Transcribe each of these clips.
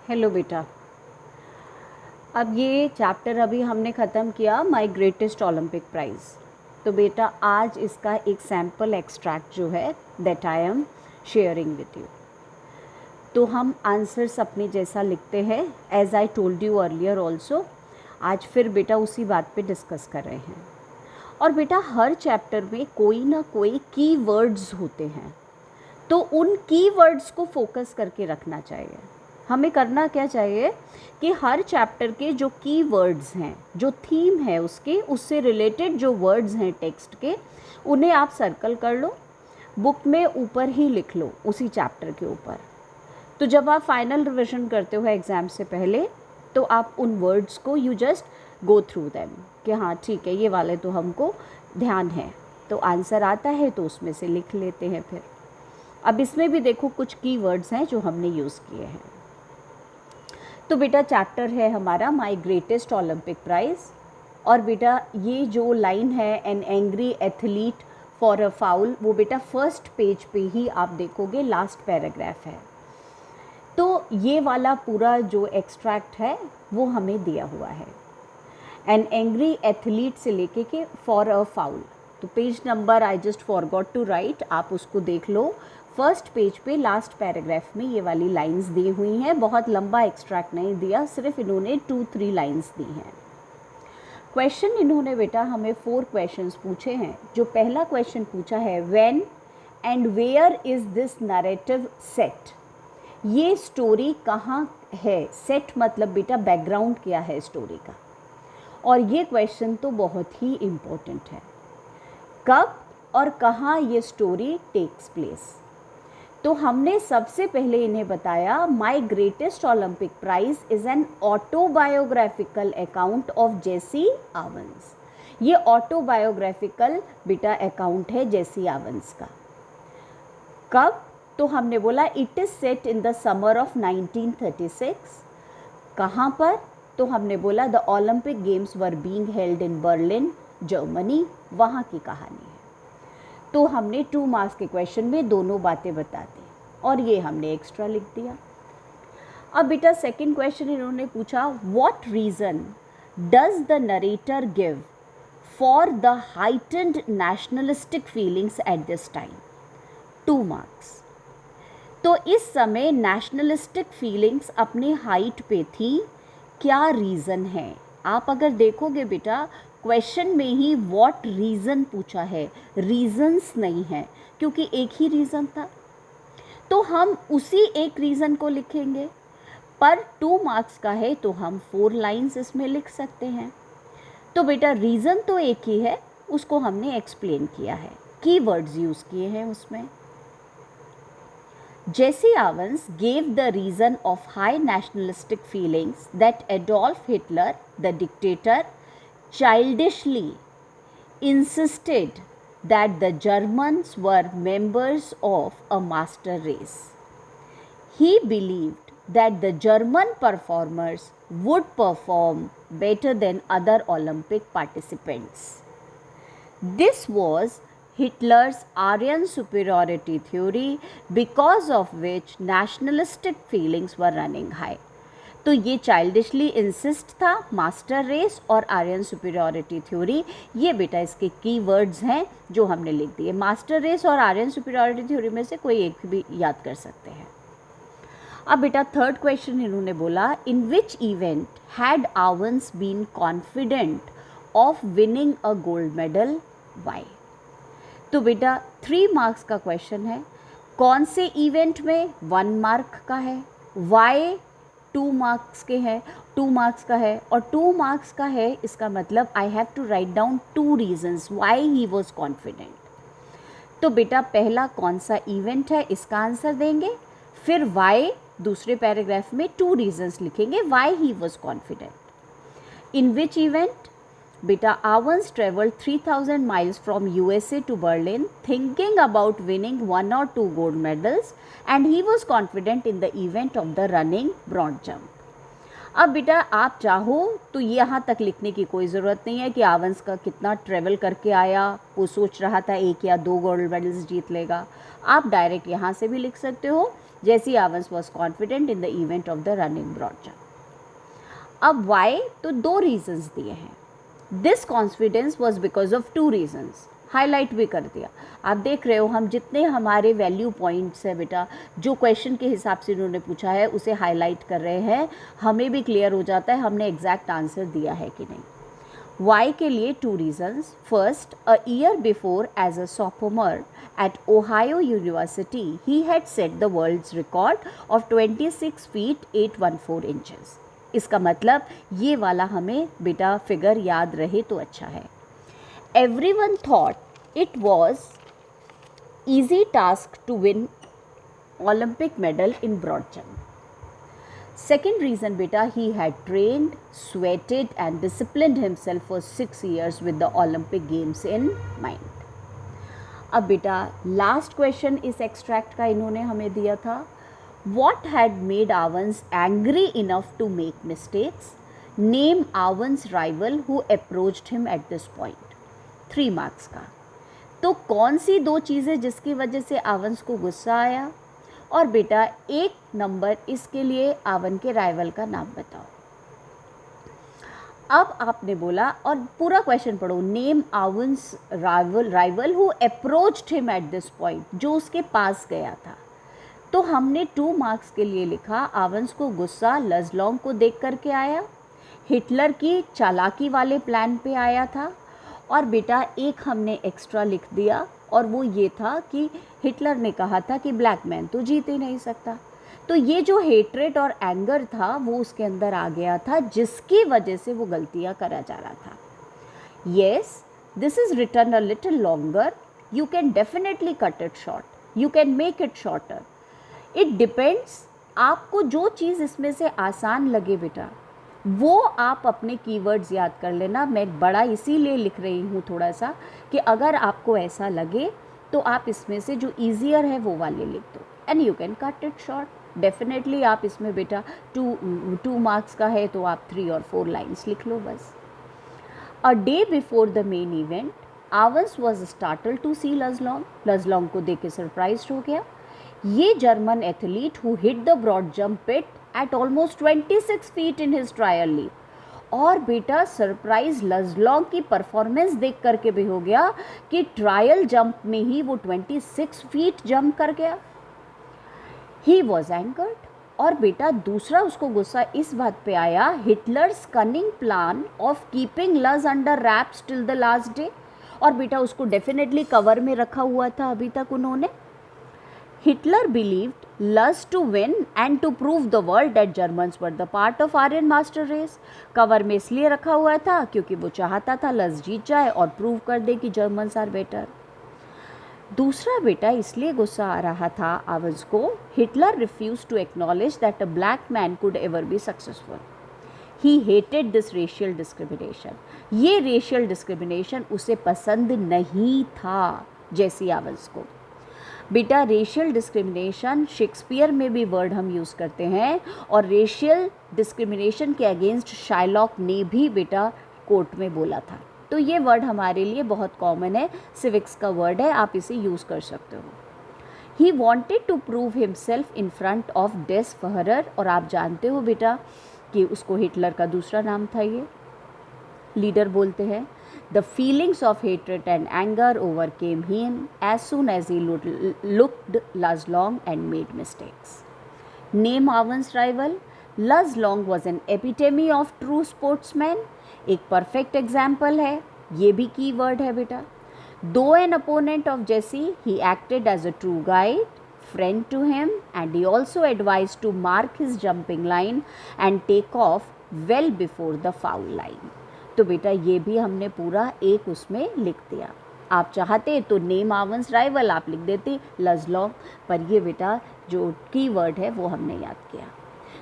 Hello बेटा। अब ये चैप्टर अभी हमने ख़त्म किया, माय ग्रेटेस्ट ओलंपिक प्राइज़। तो बेटा आज इसका एक सैम्पल एक्सट्रैक्ट जो है that I am sharing with you. तो हम आंसर्स अपने जैसा लिखते हैं, as I told you earlier also. आज फिर बेटा उसी बात पे डिस्कस कर रहे हैं। और बेटा हर चैप्टर में कोई ना कोई की वर्ड्स होते हैं, तो उन की वर्ड्स को फोकस करके रखना चाहिए। हमें करना क्या चाहिए कि हर चैप्टर के जो की वर्ड्स हैं, जो थीम है उसके, उससे रिलेटेड जो वर्ड्स हैं टेक्स्ट के, उन्हें आप सर्कल कर लो, बुक में ऊपर ही लिख लो उसी चैप्टर के ऊपर। तो जब आप फाइनल रिविजन करते हो एग्ज़ाम से पहले, तो आप उन वर्ड्स को you just go through them कि हाँ ठीक है, ये वाले तो हमको ध्यान है, तो आंसर आता है तो उसमें से लिख लेते हैं। फिर अब इसमें भी देखो कुछ की वर्ड्स हैं जो हमने यूज़ किए हैं। तो बेटा चैप्टर है हमारा माय ग्रेटेस्ट ओलंपिक प्राइज़। और बेटा ये जो लाइन है an angry athlete for a foul, वो बेटा फर्स्ट पेज पे ही आप देखोगे, लास्ट पैराग्राफ है। तो ये वाला पूरा जो एक्सट्रैक्ट है वो हमें दिया हुआ है, एन एंग्री एथलीट से लेके के फॉर अ फाउल। तो page number I just forgot to write, आप उसको देख लो। फर्स्ट पेज पे लास्ट पैराग्राफ में ये वाली लाइंस दी हुई हैं। बहुत लंबा एक्सट्रैक्ट नहीं दिया, सिर्फ इन्होंने 2-3 लाइंस दी हैं। क्वेश्चन इन्होंने बेटा हमें 4 क्वेश्चंस पूछे हैं। जो पहला क्वेश्चन पूछा है, when and where is this narrative set, ये स्टोरी कहाँ है। सेट मतलब बेटा बैकग्राउंड क्या है स्टोरी का। और ये क्वेश्चन तो बहुत ही इम्पोर्टेंट है, कब और कहाँ ये स्टोरी टेक्स प्लेस। तो हमने सबसे पहले इन्हें बताया my greatest Olympic prize is an autobiographical account of Jesse Owens. ये ऑटोबायोग्राफिकल बेटा अकाउंट है जेसी आवंस का। कब? तो हमने बोला it is set in the summer of 1936। कहाँ पर? तो हमने बोला the Olympic games were being held in Berlin Germany, वहाँ की कहानी है। तो हमने 2 मार्क्स के क्वेश्चन में दोनों बातें बता दी और ये हमने एक्स्ट्रा लिख दिया। अब बेटा सेकंड क्वेश्चन इन्होंने पूछा, what reason does the narrator give for the heightened nationalistic feelings at this time. 2 marks. तो इस समय नेशनलिस्टिक फीलिंग्स अपने हाइट पे थी, क्या रीज़न है। आप अगर देखोगे बेटा क्वेश्चन में ही व्हाट रीज़न पूछा है, रीजंस नहीं है, क्योंकि एक ही रीज़न था। तो हम उसी एक रीज़न को लिखेंगे, पर 2 मार्क्स का है तो हम 4 लाइंस इसमें लिख सकते हैं। तो बेटा रीज़न तो एक ही है, उसको हमने एक्सप्लेन किया है, कीवर्ड्स यूज़ किए हैं उसमें। Jesse Owens gave the reason of high nationalistic feelings that Adolf Hitler, the dictator, childishly insisted that the Germans were members of a master race. He believed that the German performers would perform better than other Olympic participants. This was Hitler's Aryan superiority theory, because of which nationalistic feelings were running high. तो ये childishly insist था, master race और Aryan superiority theory, ये बेटा इसके की words हैं जो हमने लिख दिए। मास्टर रेस और आर्यन सुपीरियरिटी थ्योरी में से कोई एक भी याद कर सकते हैं। अब बेटा थर्ड क्वेश्चन इन्होंने बोला, in which event had Owens been confident of winning a gold medal, why. तो बेटा 3 मार्क्स का क्वेश्चन है। कौन से इवेंट में? 1 मार्क का है। वाई 2 मार्क्स के हैं, 2 मार्क्स का है। और 2 मार्क्स का है इसका मतलब I have to write down 2 reasons why he was confident. तो बेटा पहला कौन सा इवेंट है इसका आंसर देंगे, फिर वाई दूसरे पैराग्राफ में 2 रीजंस लिखेंगे why he was confident. In which event? बेटा Owens traveled 3000 miles from USA to Berlin thinking about winning 1 or 2 gold medals and he was confident in the event of the running bronze jump. अब बेटा आप चाहो तो यहाँ तक लिखने की कोई ज़रूरत नहीं है कि आवंस का कितना ट्रेवल करके आया, वो सोच रहा था 1 या 2 गोल्ड मेडल्स जीत लेगा। आप डायरेक्ट यहाँ से भी लिख सकते हो, Jesse Owens was confident in the event of the running broad jump. अब वाई, तो 2 रीजंस दिए हैं। This confidence was because of 2 reasons, highlight भी कर दिया। आप देख रहे हो हम जितने हमारे वैल्यू पॉइंट्स है बेटा, जो क्वेश्चन के हिसाब से उन्होंने पूछा है उसे हाईलाइट कर रहे हैं, हमें भी क्लियर हो जाता है हमने एग्जैक्ट आंसर दिया है कि नहीं। वाई के लिए 2 reasons. First, a year before as a sophomore at Ohio University he had set the world's record of 26 feet 814 inches। इसका मतलब ये वाला हमें बेटा फिगर याद रहे तो अच्छा है। Everyone thought it was easy task to win Olympic medal in broad jump। Second reason beta, he had trained, sweated and disciplined himself for 6 years with the Olympic Games in mind। अब बेटा last question इस extract का इन्होंने हमें दिया था। What had made Avans angry enough to make mistakes? Name Avans' rival who approached him at this point। 3 marks का। तो कौन सी 2 चीज़ें जिसकी वजह से आवंस को गुस्सा आया? और बेटा 1 नंबर इसके लिए आवन के राइवल का नाम बताओ। अब आपने बोला और पूरा क्वेश्चन पढ़ो, name Owens rival who approached him at this point, जो उसके पास गया था। तो हमने 2 मार्क्स के लिए लिखा आवंस को गुस्सा लजलोंग को देख करके आया, हिटलर की चालाकी वाले प्लान पे आया था, और बेटा एक हमने एक्स्ट्रा लिख दिया और वो ये था कि हिटलर ने कहा था कि ब्लैक मैन तो जीत ही नहीं सकता। तो ये जो हेट्रेट और एंगर था वो उसके अंदर आ गया था, जिसकी वजह से वो गलतियाँ करा जा रहा था। Yes, this is written a little longer, you can definitely cut it short, you can make it shorter, it depends. आपको जो चीज़ इसमें से आसान लगे बेटा वो आप अपने कीवर्ड्स याद कर लेना। मैं बड़ा इसीलिए लिख रही हूँ थोड़ा सा कि अगर आपको ऐसा लगे तो आप इसमें से जो ईजियर है वो वाले लिख दो and you can cut it short. Definitely आप इसमें बेटा 2 मार्क्स का है तो आप 3 और 4 लाइन्स लिख लो बस। A day before the main event Owens was startled to see Luz Long, Luz Long को देख के सरप्राइज हो गया। ये German athlete who hit the broad jump pit at almost 26 feet in his trial leap। और बेटा सरप्राइज लजलोंग की परफॉर्मेंस देख करके भी हो गया कि ट्रायल जंप में ही वो 26 फीट जंप कर गया। ही वॉज एंगर्ड, और बेटा दूसरा उसको गुस्सा इस बात पे आया, Hitler's cunning plan of keeping Luz under wraps till the last day. और बेटा उसको डेफिनेटली कवर में रखा हुआ था अभी तक उन्होंने। Hitler believed Luz to win and to prove the world that Germans were the part of Aryan master race। Cover में इसलिए रखा हुआ था क्योंकि वो चाहता था लज जीत जाए और प्रूव कर दे कि जर्मन्स आर बेटर। दूसरा बेटा इसलिए गुस्सा आ रहा था आवंस को, Hitler refuse to acknowledge that a black man could ever be successful. He hated this racial discrimination. ये रेशियल डिस्क्रिमिनेशन उसे पसंद नहीं था जेसी आवंस को। बेटा रेशियल डिस्क्रिमिनेशन शेक्सपियर में भी वर्ड हम यूज़ करते हैं, और रेशियल डिस्क्रिमिनेशन के अगेंस्ट शाइलॉक ने भी बेटा कोर्ट में बोला था। तो ये वर्ड हमारे लिए बहुत कॉमन है, सिविक्स का वर्ड है, आप इसे यूज़ कर सकते हो। He wanted to prove himself in front of der Fuhrer, और आप जानते हो बेटा कि उसको हिटलर का दूसरा नाम था ये, लीडर बोलते हैं। The feelings of hatred and anger overcame him as soon as he looked Luzlong and made mistakes। Name Avans' rival। Luzlong was an epitome of true sportsman। एक perfect example है, ये भी key word है बेटा। Though an opponent of Jesse, he acted as a true guide, friend to him, and he also advised to mark his jumping line and take off well before the foul line। तो बेटा ये भी हमने पूरा एक उसमें लिख दिया। आप चाहते तो नेम आवंस राइवल आप लिख देते लजलोंग, पर ये बेटा जो कीवर्ड है वो हमने याद किया।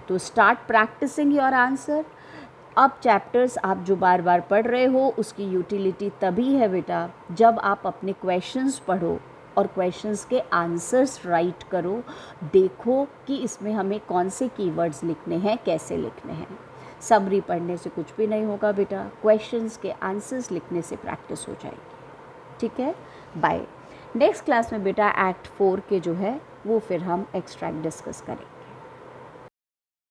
तो स्टार्ट प्रैक्टिसिंग योर आंसर। अब चैप्टर्स आप जो बार बार पढ़ रहे हो उसकी यूटिलिटी तभी है बेटा जब आप अपने क्वेश्चंस पढ़ो और क्वेश्चंस के आंसर्स राइट करो, देखो कि इसमें हमें कौन से कीवर्ड्स लिखने हैं, कैसे लिखने हैं। समरी पढ़ने से कुछ भी नहीं होगा बेटा, क्वेश्चंस के आंसर्स लिखने से प्रैक्टिस हो जाएगी। ठीक है, बाय। नेक्स्ट क्लास में बेटा एक्ट 4 के जो है वो फिर हम एक्सट्रैक्ट डिस्कस करें।